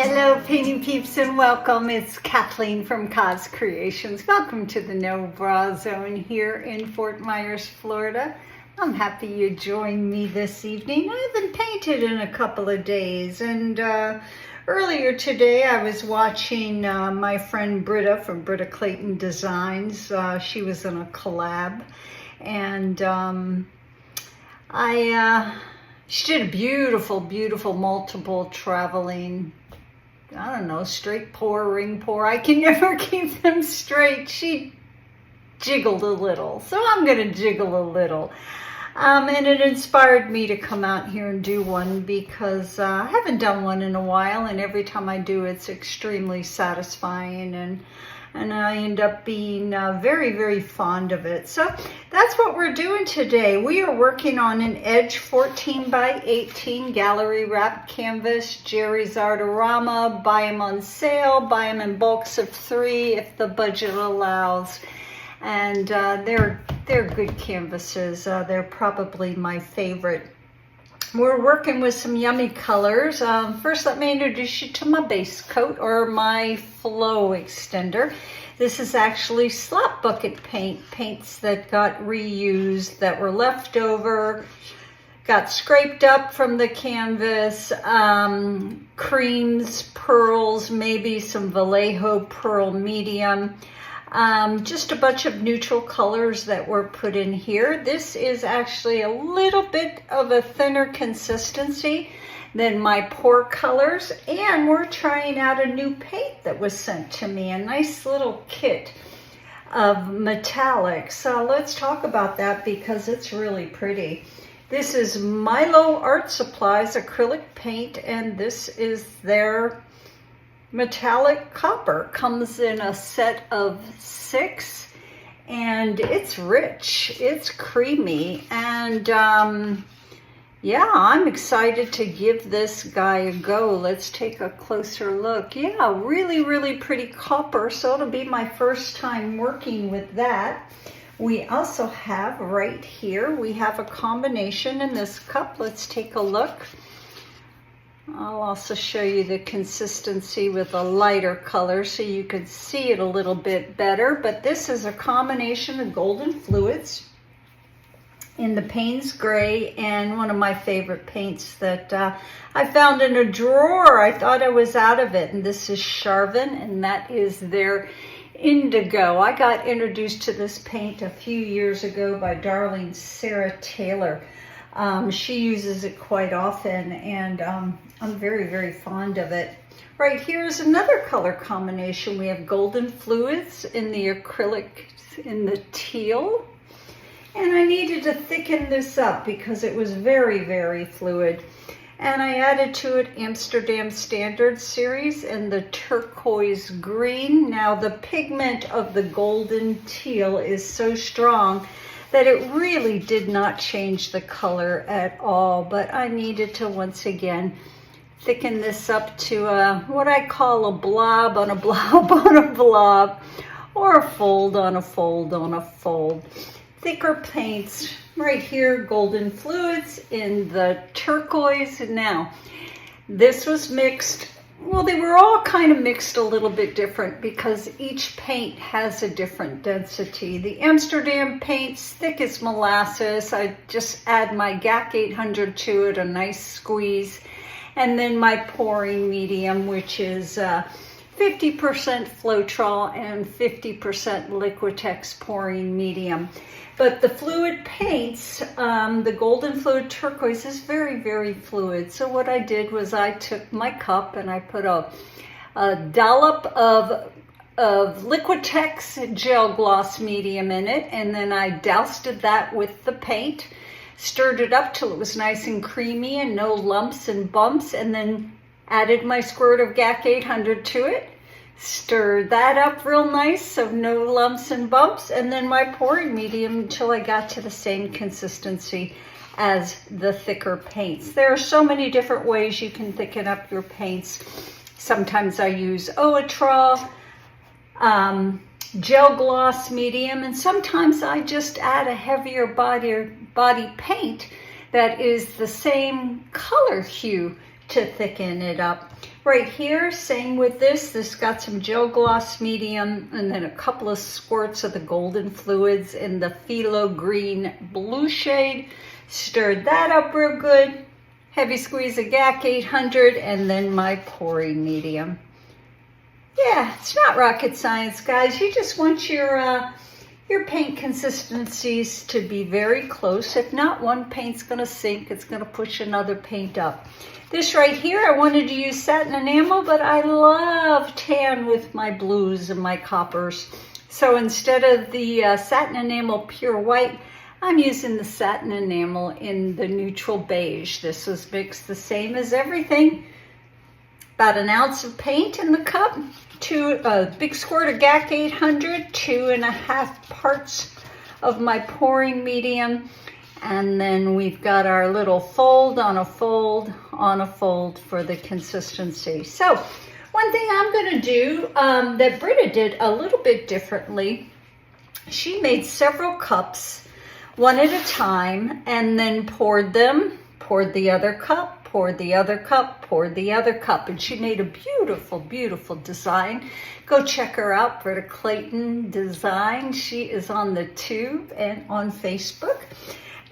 Hello painting peeps and welcome. It's Kathleen from Koz Creations. Welcome to the No Bra Zone here in Fort Myers, Florida. I'm happy you joined me this evening. I haven't painted in a couple of days, and earlier today I was watching my friend Britta from Britta Clayton Designs. She was in a collab, and she did a beautiful, beautiful multiple traveling, I don't know, straight pour, ring pour. I can never keep them straight. She jiggled a little, so I'm gonna jiggle a little. And it inspired me to come out here and do one because I haven't done one in a while, and every time I do, it's extremely satisfying, and I end up being very, very fond of it. So that's what we're doing today. We are working on an Edge 14 by 18 gallery wrap canvas, Jerry's Artorama. Buy them on sale, buy them in bulks of 3 if the budget allows. And they're good canvases. They're probably my favorite. We're working with some yummy colors. First, let me introduce you to my base coat, or my flow extender. This is actually slop bucket paints that got reused, that were left over, got scraped up from the canvas, creams, pearls, maybe some Vallejo pearl medium. Just a bunch of neutral colors that were put in here. This is actually a little bit of a thinner consistency than my pour colors, and we're trying out a new paint that was sent to me, a nice little kit of metallics. So let's talk about that because it's really pretty. This is Milo Art Supplies acrylic paint, and this is their metallic copper. Comes in a set of 6, and it's rich, it's creamy, and yeah, I'm excited to give this guy a go. Let's take a closer look. Yeah, really, really pretty copper, so it'll be my first time working with that. We also have right here, we have a combination in this cup. Let's take a look. I'll also show you the consistency with a lighter color so you can see it a little bit better. But this is a combination of golden fluids in the Paynes gray, and one of my favorite paints that I found in a drawer. I thought I was out of it, and this is Charvin, and that is their Indigo. I got introduced to this paint a few years ago by darling Sarah Taylor. She uses it quite often, and I'm very, very fond of it. Right here is another color combination. We have golden fluids in the acrylic, in the teal, and I needed to thicken this up because it was very, very fluid. And I added to it Amsterdam Standard Series and the turquoise green. Now the pigment of the golden teal is so strong that it really did not change the color at all, but I needed to once again thicken this up to what I call a blob on a blob on a blob, or a fold on a fold on a fold. Thicker paints right here, golden fluids in the turquoise. Now, this was mixed. Well, they were all kind of mixed a little bit different because each paint has a different density. The Amsterdam paint's thick as molasses. I just add my GAC 800 to it, a nice squeeze. And then my pouring medium, which is 50% Floetrol and 50% Liquitex pouring medium. But the fluid paints, the golden fluid turquoise is very, very fluid. So what I did was I took my cup and I put a dollop of Liquitex Gel Gloss medium in it, and then I doused that with the paint, stirred it up till it was nice and creamy and no lumps and bumps, and then added my squirt of GAC 800 to it. Stirred that up real nice so no lumps and bumps, and then my pouring medium until I got to the same consistency as the thicker paints. There are so many different ways you can thicken up your paints. Sometimes I use Floetrol, gel gloss medium, and sometimes I just add a heavier body paint that is the same color hue to thicken it up. Right here, same with this. This got some Gel Gloss medium and then a couple of squirts of the golden fluids in the phthalo green blue shade. Stirred that up real good. Heavy squeeze of GAC 800 and then my pouring medium. Yeah, it's not rocket science, guys. You just want your paint consistencies to be very close. If not, one paint's gonna sink. It's gonna push another paint up. This right here, I wanted to use satin enamel, but I love tan with my blues and my coppers. So instead of the satin enamel pure white, I'm using the satin enamel in the neutral beige. This was mixed the same as everything. About an ounce of paint in the cup, a big squirt of GAC 800, 2.5 parts of my pouring medium. And then we've got our little fold on a fold on a fold for the consistency. So one thing I'm going to do that Britta did a little bit differently, she made several cups, one at a time, and then poured them, poured the other cup, poured the other cup, poured the other cup, and she made a beautiful, beautiful design. Go check her out, Britta Clayton Design. She is on the tube and on Facebook.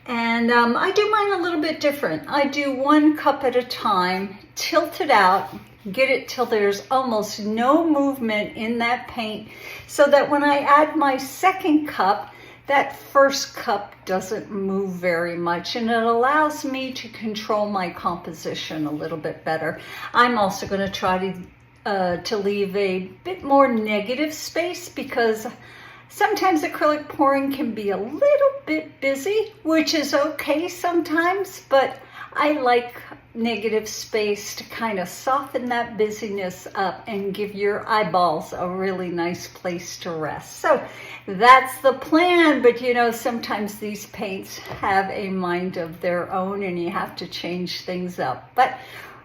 And I do mine a little bit different. I do one cup at a time, tilt it out, get it till there's almost no movement in that paint, so that when I add my second cup, that first cup doesn't move very much, and it allows me to control my composition a little bit better. I'm also going to try to leave a bit more negative space, because sometimes acrylic pouring can be a little bit busy, which is okay sometimes, but I like negative space to kind of soften that busyness up and give your eyeballs a really nice place to rest. So that's the plan, but you know, sometimes these paints have a mind of their own and you have to change things up, but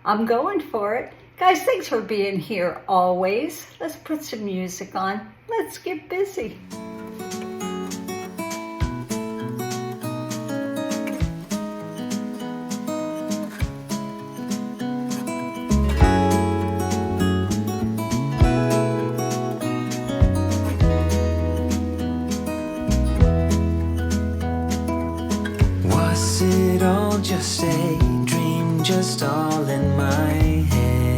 I'm going for it. Guys, thanks for being here always. Let's put some music on. Let's get busy. Was it all just a dream, just all in my head?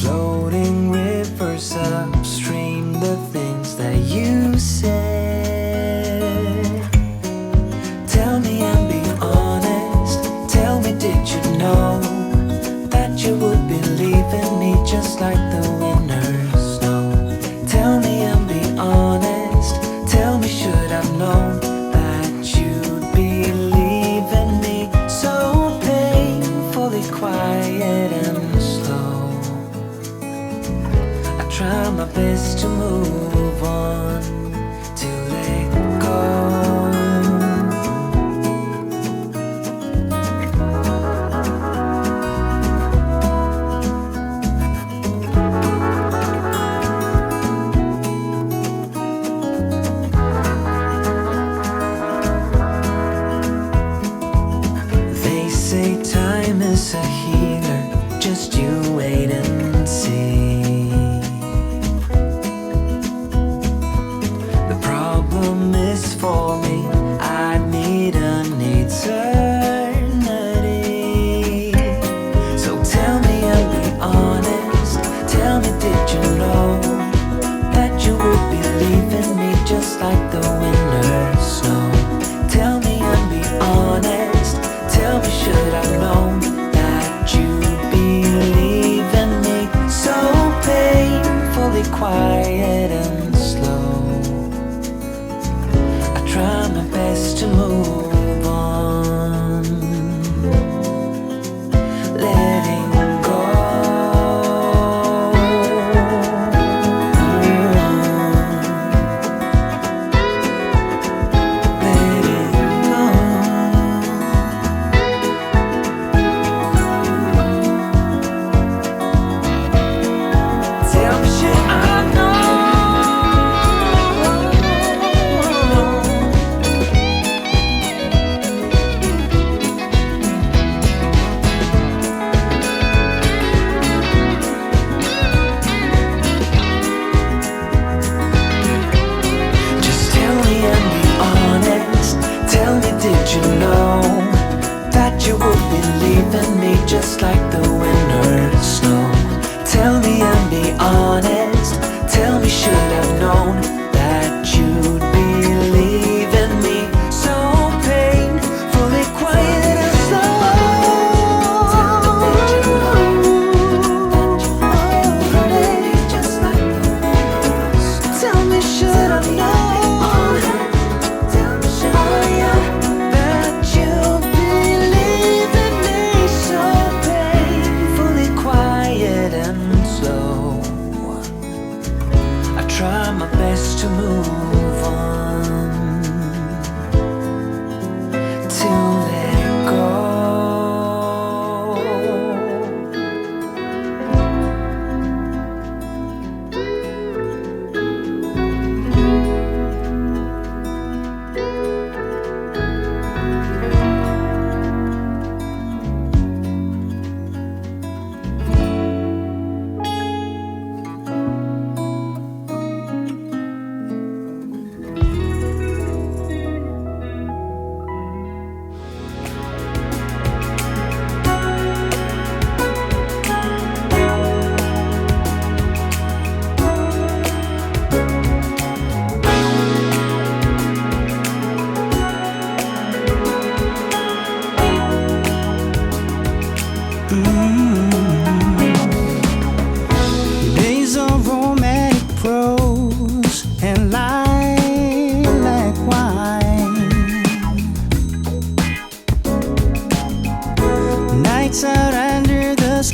Floating rivers upstream, the things that you said. Tell me and be honest, tell me, did you know that you would believe in me just like the winners know? Tell me and be honest, tell me, should I've known that you'd believe in me?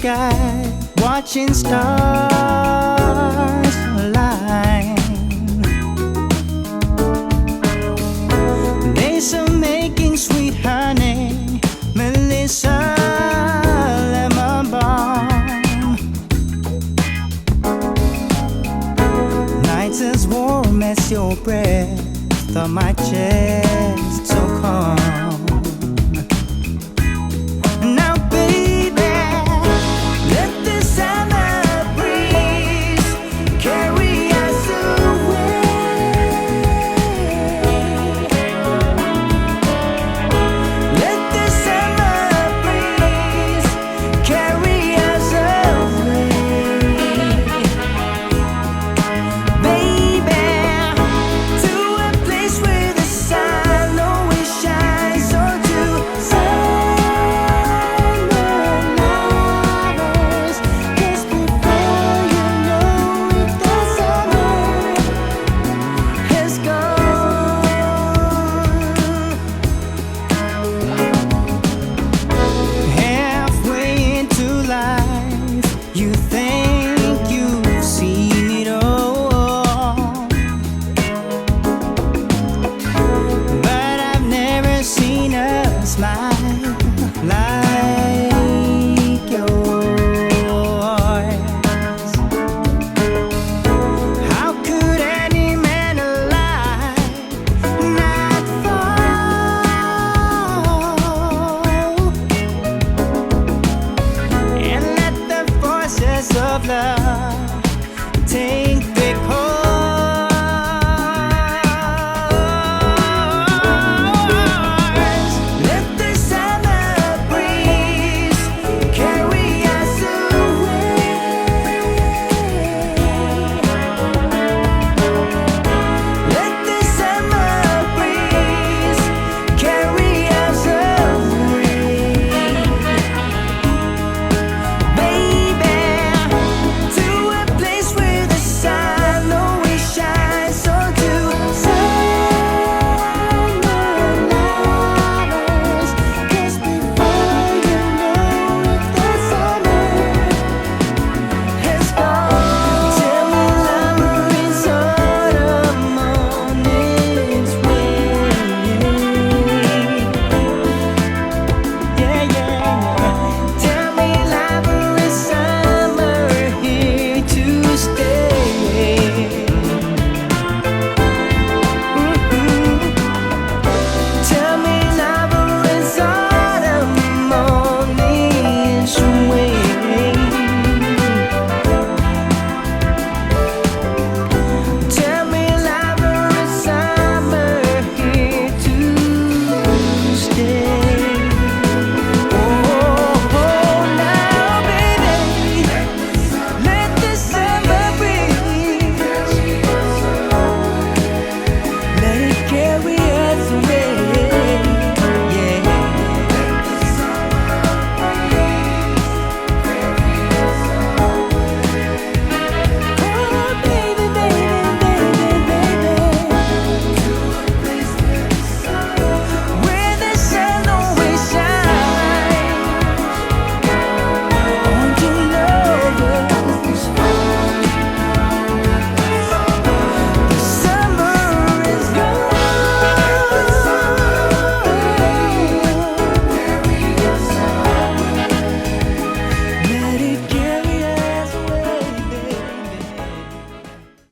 sky, watching stars align. Days of making sweet honey, Melissa, lemon balm. Nights as warm as your breath on my chest, so